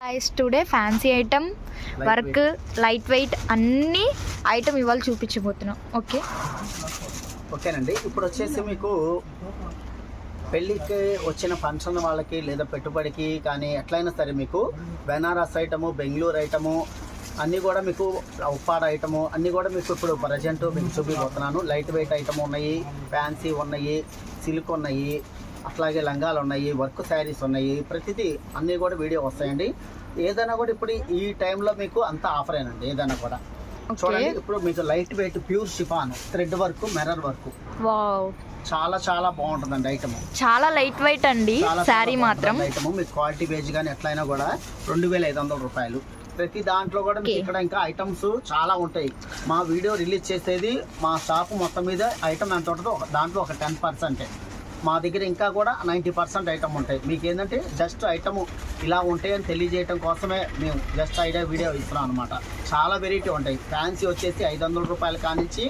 Guys today fancy item work light weight అన్ని item ఇవాళ చూపించబోతున్నాం. ఓకేనండి. ఇప్పుడు వచ్చేసి మీకు పెళ్ళికి వచ్చిన ఫంక్షన్ వాళ్ళకి లేదా పెట్టుబడికి కానీ ఎట్లయినా సరే మీకు బెనారస్ ఐటము, బెంగళూరు ఐటము అన్నీ కూడా మీకు ఉప్పాడ ఐటము అన్నీ కూడా మీకు ఇప్పుడు ప్రజెంట్ మీకు చూపిపోతున్నాను. లైట్ వెయిట్ ఐటమ్ ఉన్నాయి, ఫ్యాన్సీ ఉన్నాయి, సిల్క్ ఉన్నాయి, అట్లాగే లంగాలు ఉన్నాయి, వర్క్ శారీస్ ఉన్నాయి, ప్రతిదీ అన్నీ కూడా వీడియో వస్తాయండి. ఏదైనా కూడా ఇప్పుడు ఈ టైంలో మీకు అంతా ఆఫర్ అయినండి. ఏదైనా కూడా చూడండి. ఇప్పుడు మీకు light weight pure chiffon thread work, mirror work, చాలా చాలా బాగుంటుందండి ఐటమ్. చాలా లైట్ వెయిట్ అండి శారీ మాత్రం. ఐటమ్ మీకు క్వాలిటీ బేజ్ కానీ ఎట్లయినా కూడా 2500 రూపాయలు. ప్రతి దాంట్లో కూడా మీకు ఇక్కడ ఇంకా ఐటమ్స్ చాలా ఉంటాయి. మా వీడియో రిలీజ్ చేసేది మా షాప్ మొత్తం మీద ఐటమ్ ఎంత ఉంటుందో దాంట్లో ఒక 10%. మా దగ్గర ఇంకా కూడా 90% ఐటమ్ ఉంటాయి. మీకు ఏంటంటే జస్ట్ ఐటమ్ ఇలా ఉంటాయని తెలియజేయడం కోసమే మేము జస్ట్ ఐడియా వీడియో ఇస్తున్నాం అనమాట. చాలా వెరైటీ ఉంటాయి. ఫ్యాన్సీ వచ్చేసి 500 రూపాయలు కానించి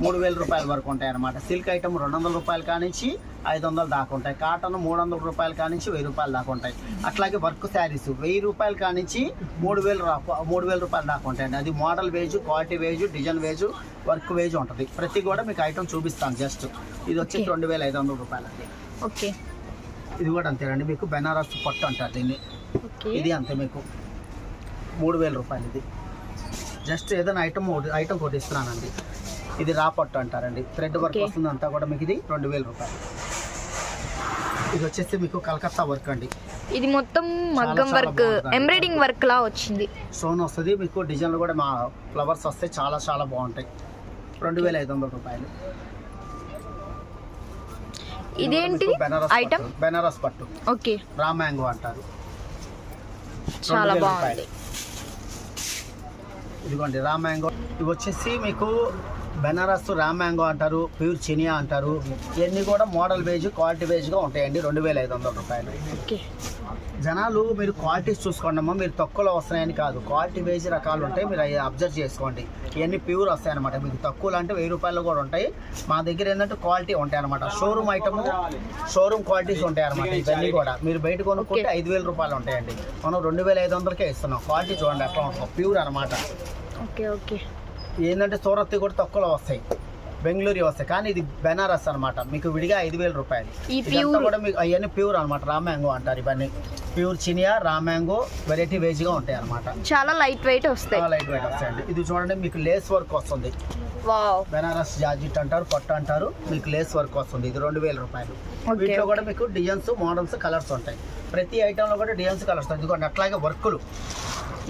3000 రూపాయల వరకు ఉంటాయి అనమాట. సిల్క్ ఐటమ్ 200 రూపాయలు కానించి 500 దాకా ఉంటాయి. కాటన్ 300 రూపాయలు కానించి 1000 రూపాయలు దాకా ఉంటాయి. అట్లాగే వర్క్ శారీస్ 1000 రూపాయలు కానించి 3000 రూపాయలు దాకా ఉంటాయండి. అది model wise, quality wise, design wise, work wise ఉంటుంది. ప్రతి కూడా మీకు ఐటమ్ చూపిస్తాను. జస్ట్ ఇది వచ్చి 2500 రూపాయలకి. ఓకే, ఇది కూడా అంతేనండి. మీకు బెనారస్ పట్టు అంటారు దీన్ని. ఇది అంతే మీకు 3000 రూపాయలు. ఇది జస్ట్ ఏదైనా ఐటమ్ ఒకటి ఇస్తున్నానండి. ఇది రా పట్టు అంటారండి. థ్రెడ్ వర్క్ వస్తుంది అంతా కూడా మీకు. ఇది 2000 రూపాయలు. ఇది వచ్చేసి మీకు కలకత్తా వర్క్ అండి. ఇది మొత్తం మగ్గం వర్క్, ఎంబ్రాయిడింగ్ వర్క్ లా వచ్చింది. స్టోన్ వస్తుంది మీకు. డిజైన్లు కూడా మా ఫ్లవర్స్ వస్తాయి. చాలా చాలా బాగుంటాయి. 2500 రూపాయలు. ఇదేంటి ఐటమ్? బెనారస్ పట్టు. ఓకే, రా మ్యాంగో అంటారు. చాలా బాగుంది. ఇదిగోండి రా మ్యాంగో. ఇవి వచ్చేసి మీకు బెనారస్ రా మ్యాంగో అంటారు, ప్యూర్ చినియా అంటారు. ఇవన్నీ కూడా మోడల్ వేజ్, క్వాలిటీ వేజ్గా ఉంటాయండి. 2500 రూపాయలు. జనాలు మీరు క్వాలిటీస్ చూసుకోండి అమ్మా. మీరు తక్కువలో వస్తున్నాయని కాదు, క్వాలిటీ వేజ్ రకాలు ఉంటాయి. మీరు అవి అబ్జర్వ్ చేసుకోండి. ఇవన్నీ ప్యూర్ వస్తాయి అనమాట. మీకు తక్కువలో అంటే 1000 రూపాయలు కూడా ఉంటాయి. మా దగ్గర ఏంటంటే క్వాలిటీ ఉంటాయి అనమాట. షోరూమ్ ఐటమ్, షోరూమ్ క్వాలిటీస్ ఉంటాయి అనమాట. ఇవన్నీ కూడా మీరు బయట కొనుక్కుంటే 5000 రూపాయలు ఉంటాయండి. మనం 2500కే ఇస్తున్నాం. క్వాలిటీ చూడండి ఎట్లా ఉంటుంది. ప్యూర్ అనమాట. ఏంటంటే సూరత్ కూడా తక్కువలో వస్తాయి, బెంగళూరు వస్తాయి. కానీ ఇది బెనారస్ అనమాట. మీకు విడిగా 5000 రూపాయలు. ఇదంతా కూడా మీకు అవన్నీ ప్యూర్ అనమాట. రా మ్యాంగో అంటారు. ఇవన్నీ pure Chiniya, raw mango variety వేజ్గా ఉంటాయి అనమాట. చాలా లైట్ వెయిట్ వస్తాయి. లైట్ వెయిట్ వస్తాయండి. ఇది చూడండి మీకు లేస్ వర్క్ వస్తుంది. బెనారస్ జార్జెట్ అంటారు, పట్టు అంటారు. మీకు లేస్ వర్క్ వస్తుంది. ఇది 2000 రూపాయలు. వీటిలో కూడా మీకు డిజైన్స్, మోడల్స్, కలర్స్ ఉంటాయి. ప్రతి ఐటెంలో కూడా డిజైన్స్, కలర్స్ ఉంటాయి. ఇదిగోండి అట్లాగే వర్కులు.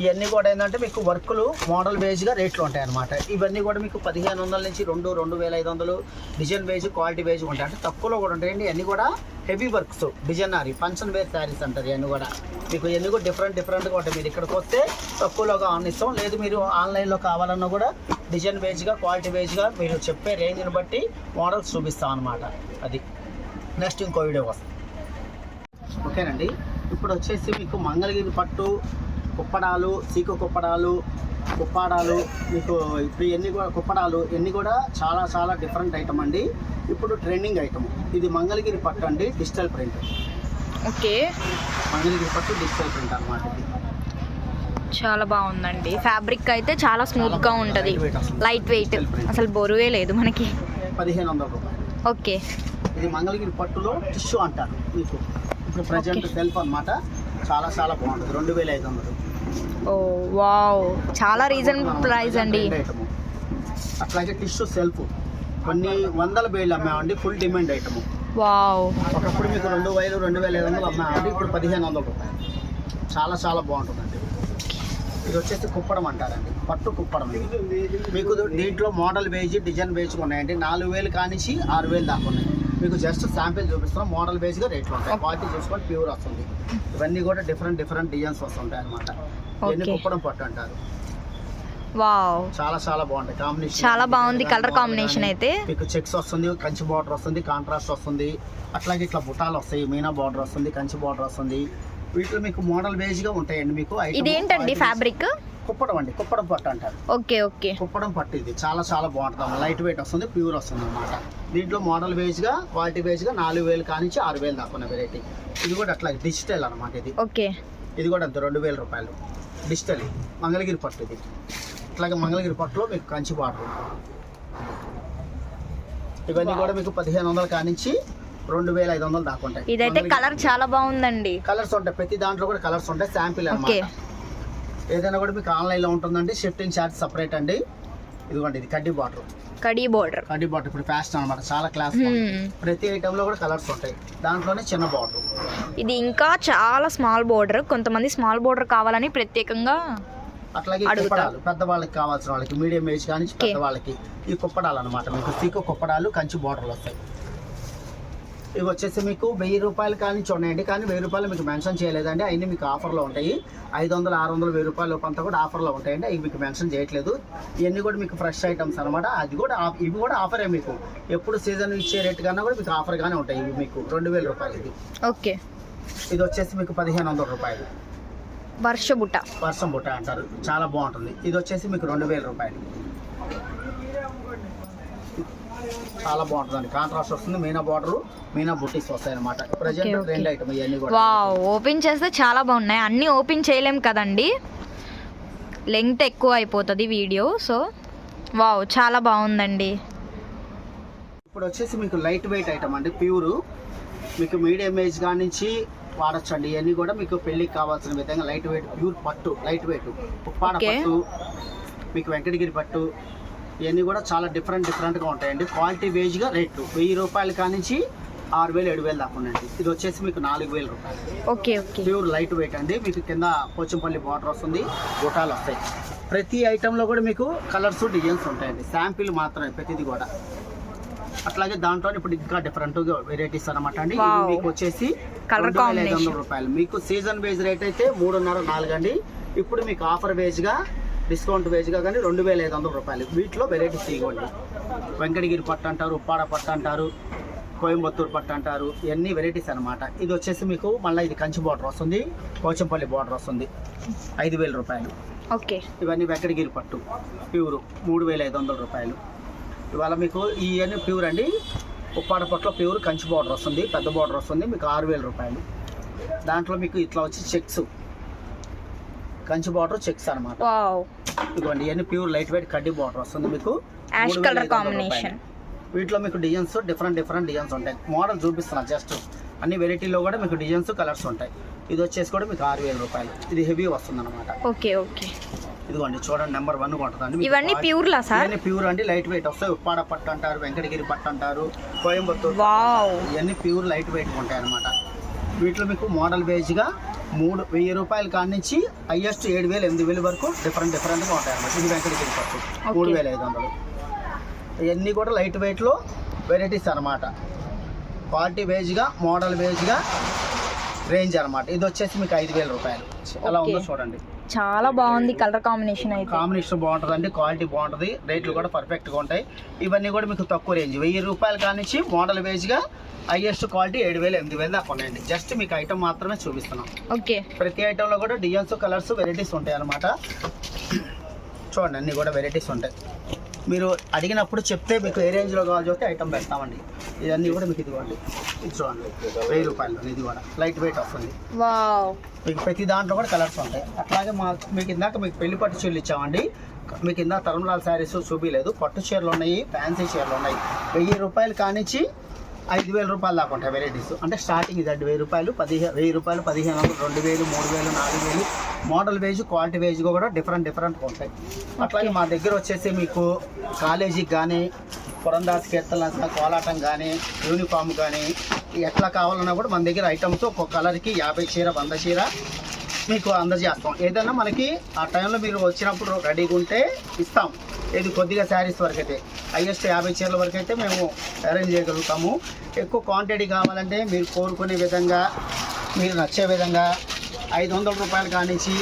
ఇవన్నీ కూడా ఏంటంటే మీకు వర్కులు మోడల్ వేజ్గా రేట్లు ఉంటాయి అనమాట. ఇవన్నీ కూడా మీకు 1500 నుంచి 2500 డిజైన్ వేజ్, క్వాలిటీ వేజ్ ఉంటాయి. అంటే తక్కువలో కూడా ఉంటాయండి. ఇవన్నీ కూడా హెవీ వర్క్స్, డిజైనరీ, ఫంక్షన్ వేర్ శారీస్ అంటారు. ఇవన్నీ కూడా మీకు ఇవన్నీ కూడా డిఫరెంట్గా ఉంటాయి. మీరు ఇక్కడికి వస్తే తక్కువలోగా ఆన్నిస్తాం. లేదు మీరు ఆన్లైన్లో కావాలన్నా కూడా డిజైన్ వేజ్గా, క్వాలిటీ వేజ్గా మీరు చెప్పే రేంజ్ని బట్టి మోడల్స్ చూపిస్తాం అనమాట. అది నెక్స్ట్ ఇంకో వీడియో వస్తుంది. ఓకేనండి. ఇప్పుడు వచ్చేసి మీకు మంగళగిరి పట్టు, కుప్పడాలు, సీకు కుప్పడాలు, కుప్పాడాలు, మీకు ఇప్పుడు ఎన్ని కూడా కుప్పడాలు ఎన్ని కూడా చాలా చాలా డిఫరెంట్ ఐటమ్ అండి. ఇప్పుడు ట్రెండింగ్ ఐటమ్ ఇది మంగళగిరి పట్టు అండి. Digital print. ఓకే, మంగళగిరి పట్టు డిజిటల్ ప్రింట్ అనమాట. ఇది చాలా బాగుందండి. ఫ్యాబ్రిక్ అయితే చాలా స్మూత్ గా ఉంటుంది. లైట్ వెయిట్, అసలు బరువే లేదు మనకి. 1500 రూపాయలు. ఓకే, ఇది మంగళగిరి పట్టులో టిష్యూ అంటారు. మీకు ఇప్పుడు ప్రజెంట్ సెల్ఫ్ అనమాట. చాలా చాలా బాగుంటుంది. 2500. ఓ వావ్, చాలా రీజనబుల్ ప్రైస్ అండి. అట్లాగే టిష్యూ సెల్ఫ్ కొన్ని 100 బేళ్ళు అమ్మామండి. Full demand item. వావ్, ఒకప్పుడు మీకు 2000, 2500 అమ్మామండి. ఇప్పుడు 1500 రూపాయలు. చాలా చాలా బాగుంటుందండి. ఇది వచ్చేసి కుప్పడం అంటారండి. పట్టు కుప్పడం. మీకు దీంట్లో మోడల్ వేజ్, డిజైన్ వేజ్ ఉన్నాయండి. 4000 కానించి 6000 దాకా ఉన్నాయి. మీకు జస్ట్ శాంపిల్ చూపిస్తున్నాం. మోడల్ బేస్గా రేట్లు ఉంటాయి. క్వాలిటీ చూసుకొని ప్యూర్ వస్తుంది. ఇవన్నీ కూడా డిఫరెంట్ డిజైన్స్ వస్తుంటాయి అనమాట. ఇవన్నీ కుప్పడం పట్టు అంటారు. వావ్, చాలా చాలా బాగుంటాయి. కాంబినేషన్ చాలా బాగుంది. కలర్ కాంబినేషన్ అయితే మీకు చెక్స్ వస్తుంది, కంచి బార్డర్ వస్తుంది, కాంట్రాస్ట్ వస్తుంది. అట్లాగే ఇట్లా బుటాలు వస్తాయి, మీనా బార్డర్ వస్తుంది, కంచి బార్డర్ వస్తుంది. వీటిలో మీకు మోడల్ వేజ్గా ఉంటాయండి. మీకు ఇదేంటండి ఫ్యాబ్రిక్? కుప్పడం అండి. కుప్పడం పట్టు అంటారు. ఓకే ఓకే, కుప్పడం పట్టు. ఇది చాలా చాలా బాగుంటుంది. లైట్ వెయిట్ వస్తుంది, ప్యూర్ వస్తుంది అనమాట. దీంట్లో మోడల్ వేజ్గా, క్వాలిటీ వేజ్గా 4000 కానించి 6000 దాకా ఉన్న వెరైటీ. ఇది కూడా అట్లా డిజిటల్ అనమాట. ఇది ఓకే, ఇది కూడా అంతే 2000 రూపాయలు. డిజిటల్ మంగళగిరి పట్టు ఇది. అట్లాగే మంగళగిరి పట్టులో మీకు కంచి బార్డర్. ఇవన్నీ కూడా మీకు 1500 కానించి 2500 దాకా ఉంటాయి. ఇదైతే కలర్ చాలా బాగుందండి. కలర్స్ ఉంటాయి, ప్రతి దాంట్లో కూడా కలర్స్ ఉంటాయి. శాంపిల్ అన్నమాట. ఏదైనా కూడా మీకు ఆన్లైన్లో ఉంటుందండి, షిఫ్టింగ్ ఛార్జ్ సపరేట్ అండి. ఇదిగోండి ఇది కడ్డీ బార్డర్. కడ్డీ బార్డర్ ఇప్పుడు ఫ్యాషన్ అనమాట, చాలా క్లాస్. ప్రతి ఐటమ్ లో కూడా కలర్స్ ఉంటాయి, దాంట్లోనే చిన్న బార్డర్. ఇది ఇంకా చాలా స్మాల్ బార్డర్. కొంతమంది స్మాల్ బార్డర్ కావాలని ప్రత్యేకంగా అట్లాగే కుప్పడాలు పెద్దవాళ్ళకి కావాల్సిన వాళ్ళకి, మీడియం ఏజ్ కానీ పెద్దవాళ్ళకి ఈ కుప్పడాలు అనమాట. మీకు సీకు కుప్పడాలు కంచి బార్డర్లు వస్తాయి. ఇవి వచ్చేసి మీకు 1000 రూపాయలు కానీ ఉన్నాయండి, కానీ 1000 రూపాయలు మీకు మెన్షన్ చేయలేదండి. అవన్నీ మీకు ఆఫర్లో ఉంటాయి. 500, 600, 1000 రూపాయలు అంతా కూడా ఆఫర్లో ఉంటాయండి. ఇవి మీకు మెన్షన్ చేయట్లేదు. ఇవన్నీ కూడా మీకు ఫ్రెష్ ఐటమ్స్ అనమాట. అది కూడా ఇవి కూడా ఆఫరే. మీకు ఎప్పుడు సీజన్ ఇచ్చే రేట్ కన్నా కూడా మీకు ఆఫర్గానే ఉంటాయి. ఇవి మీకు 2000 రూపాయలు. ఇది ఓకే. ఇది వచ్చేసి మీకు 1500 రూపాయలు. వర్షం బుట్ట అంటారు, చాలా బాగుంటుంది. ఇది వచ్చేసి మీకు 2000 రూపాయలు. చాలా బాగుంటుందండి, కాంట్రాస్ట్ వస్తుంది. మీనా బార్డర్, మీనా బుట్టీస్ వస్తాయి అనమాట. ప్రెజెంట్ ట్రెండ్ ఐటమ్ ఇవన్నీ కూడా. వావ్, ఓపెన్ చేస్తే చాలా బాగున్నాయి. అన్నీ ఓపెన్ చేయలేం కదండి, లెంగ్త్ ఎక్కువ అయిపోతుంది వీడియో. సో వావ్, చాలా బాగుందండి. ఇప్పుడు వచ్చేసి మీకు లైట్ వెయిట్ ఐటమ్ అండి, ప్యూర్. మీకు మీడియం ఏజ్ కాడి నుంచి వాడచ్చండి. ఇవన్నీ కూడా మీకు పెళ్లికి కావాల్సిన విధంగా లైట్ వెయిట్ ప్యూర్ పట్టు, లైట్ వెయిట్ ఉప్పాడ పట్టు, మీకు వెంకటగిరి పట్టు, ఇవన్నీ కూడా చాలా డిఫరెంట్గా ఉంటాయండి. క్వాలిటీ వేజ్గా రేట్లు 1000 రూపాయల కానించి 6000, 7000 దాకా ఉండండి. ఇది వచ్చేసి మీకు 4000 రూపాయలు. ఓకే. ప్యూర్ లైట్ వెయిట్ అండి. మీకు కింద పోచంపల్లి బార్డర్ వస్తుంది, గుటాలు వస్తాయి. ప్రతి ఐటెంలో కూడా మీకు కలర్స్, డిజైన్స్ ఉంటాయండి. శాంపిల్ మాత్రమే ప్రతిది కూడా. అట్లాగే దాంట్లో ఇప్పుడు ఇంకా డిఫరెంట్గా వెరైటీస్ అనమాట అండి. ఇది మీకు వచ్చేసి 2500 రూపాయలు. మీకు సీజన్ వేజ్ రేట్ అయితే 3.5, 4 అండి. ఇప్పుడు మీకు ఆఫర్ వేజ్గా, డిస్కౌంట్ వేజ్గా కానీ 2500 రూపాయలు. వీటిలో వెరైటీస్ ఇవ్వండి. వెంకటగిరి పట్టు అంటారు, ఉప్పాడ పట్టు అంటారు, కోయంబత్తూరు పట్టు అంటారు, ఇవన్నీ వెరైటీస్ అనమాట. ఇది వచ్చేసి మీకు మళ్ళీ ఇది కంచి బార్డర్ వస్తుంది, పోచంపల్లి బార్డర్ వస్తుంది, 5000 రూపాయలు. ఓకే. ఇవన్నీ వెంకటగిరి పట్టు ప్యూర్ 3500 రూపాయలు. ఇవాళ మీకు ఇవన్నీ ప్యూర్ అండి. ఉప్పాడ పట్టులో ప్యూర్ కంచి బార్డర్ వస్తుంది, పెద్ద బార్డర్ వస్తుంది, మీకు 6000 రూపాయలు. దాంట్లో మీకు ఇట్లా వచ్చి చెక్స్, కంచి బార్డర్ చెక్స్ అనమాట. ఇదిగోండి ఇవన్నీ ప్యూర్ లైట్ వెయిట్ కడ్డీ బార్డర్ వస్తుంది, మీకు కలర్ కాంబినేషన్. వీటిలో మీకు డిజైన్స్ డిఫరెంట్ డిజైన్స్ ఉంటాయి. మోడల్ చూపిస్తున్నా జస్ట్. అన్ని వెరైటీలో కూడా మీకు డిజైన్స్, కలర్స్ ఉంటాయి. ఇది వచ్చేసి కూడా మీకు 6000 రూపాయలు. ఇది హెవీ వస్తుంది అనమాట. ఓకే. ఇదిగోండి చూడండి, నెంబర్ 1 ఉంటుందండి. ఇవన్నీ ప్యూర్ లా సార్? ఇవన్నీ ప్యూర్ అండి, లైట్ వెయిట్ వస్తాయి. ఉప్పాడ పట్టు అంటారు, వెంకటగిరి పట్టు అంటారు, కోయంబత్తూరు. ఇవన్నీ ప్యూర్ లైట్ వెయిట్ ఉంటాయి అనమాట. వీటిలో మీకు మోడల్ బేస్గా 1000 రూపాయల కాడి నుంచి హైయెస్ట్ 7000, 8000 వరకు డిఫరెంట్గా ఉంటాయి అన్నమాట. ఇది వెంకటగిరి పట్టు 3500. ఇవన్నీ కూడా లైట్ వెయిట్లో వెరైటీస్ అనమాట. క్వాలిటీ బేస్గా, మోడల్ బేస్గా రేంజ్ అనమాట. ఇది వచ్చేసి మీకు 5000 రూపాయలు. ఎలా ఉందో చూడండి, చాలా బాగుంది. కలర్ కాంబినేషన్ అయితే కాంబినేషన్ బాగుంటుందండి, క్వాలిటీ బాగుంటుంది, రేట్లు కూడా పర్ఫెక్ట్గా ఉంటాయి. ఇవన్నీ కూడా మీకు తక్కువ రేంజ్ 1000 రూపాయల కాడి నుంచి మోడల్ బేస్గా హైయెస్ట్ క్వాలిటీ 7000, 8000 దాకా ఉన్నాయండి. జస్ట్ మీకు ఐటమ్ మాత్రమే చూపిస్తున్నాం. ఓకే. ప్రతి ఐటెంలో కూడా డిజైన్స్, కలర్స్, వెరైటీస్ ఉంటాయి అనమాట. చూడండి అన్నీ కూడా వెరైటీస్ ఉంటాయి. మీరు అడిగినప్పుడు చెప్తే మీకు ఏ రేంజ్లో కావాలో చెప్తే ఐటమ్ పెడతామండి. ఇవన్నీ కూడా మీకు ఇదిగోండి, ఇది చూడండి 1000 రూపాయలు. ఇది కూడా లైట్ వెయిట్ వస్తుంది. మీకు ప్రతి దాంట్లో కూడా కలర్స్ ఉంటాయి. అట్లాగే మీకు ఇందాక మీకు పెళ్లి పట్టు చీరలు ఇచ్చామండి. మీకు ఇందాక తరంలాల్ శారీస్ చూపించలేదు. పట్టు చీరలు ఉన్నాయి, ఫ్యాన్సీ చీరలు ఉన్నాయి. 1000 రూపాయలు కానించి 5000 రూపాయలు దాకా ఉంటాయి వెరైటీస్. అంటే స్టార్టింగ్ ఇది 1000 రూపాయలు, 1000 రూపాయలు, 1500, 2000, 3000, 4000. మోడల్ వేజ్, క్వాలిటీ వేజ్గా కూడా డిఫరెంట్గా ఉంటాయి. అట్లాగే మా దగ్గర వచ్చేసి మీకు కాలేజీకి కానీ, పురందాస్ కీర్తన, కోలాటం కానీ, యూనిఫామ్ కానీ ఎట్లా కావాలన్నా కూడా మన దగ్గర ఐటమ్స్ ఒక్కొక్క కలర్కి 50 చీర, 100 చీర మీకు అందజేస్తాం. ఏదైనా మనకి ఆ టైంలో మీరు వచ్చినప్పుడు రెడీగా ఉంటే ఇస్తాం. ఇది కొద్దిగా శారీస్ వరకు అయితే హైయెస్ట్ 50 చీరల వరకు అయితే మేము అరేంజ్ చేయగలుగుతాము. ఎక్కువ క్వాంటిటీ కావాలంటే మీరు కోరుకునే విధంగా, మీరు నచ్చే విధంగా 500 రూపాయలు కానించి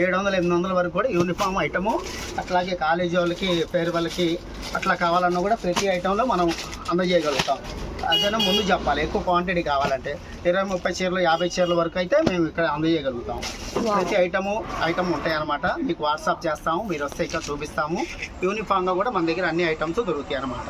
700, 800 వరకు కూడా యూనిఫామ్ ఐటము. అట్లాగే కాలేజీ వాళ్ళకి, పేరు వాళ్ళకి అట్లా కావాలన్నా కూడా ప్రతి ఐటెంలో మనం అందజేయగలుగుతాం. అదైనా ముందు చెప్పాలి. ఎక్కువ క్వాంటిటీ కావాలంటే 20-30 చీరలు, 50 చీరల వరకు అయితే మేము ఇక్కడ అందజేయగలుగుతాం. ప్రతి ఐటమ్ ఉంటాయి అనమాట. మీకు వాట్సాప్ చేస్తాము, మీరు వస్తే ఇక్కడ చూపిస్తాము. యూనిఫామ్గా కూడా మన దగ్గర అన్ని ఐటమ్స్ దొరుకుతాయి అనమాట.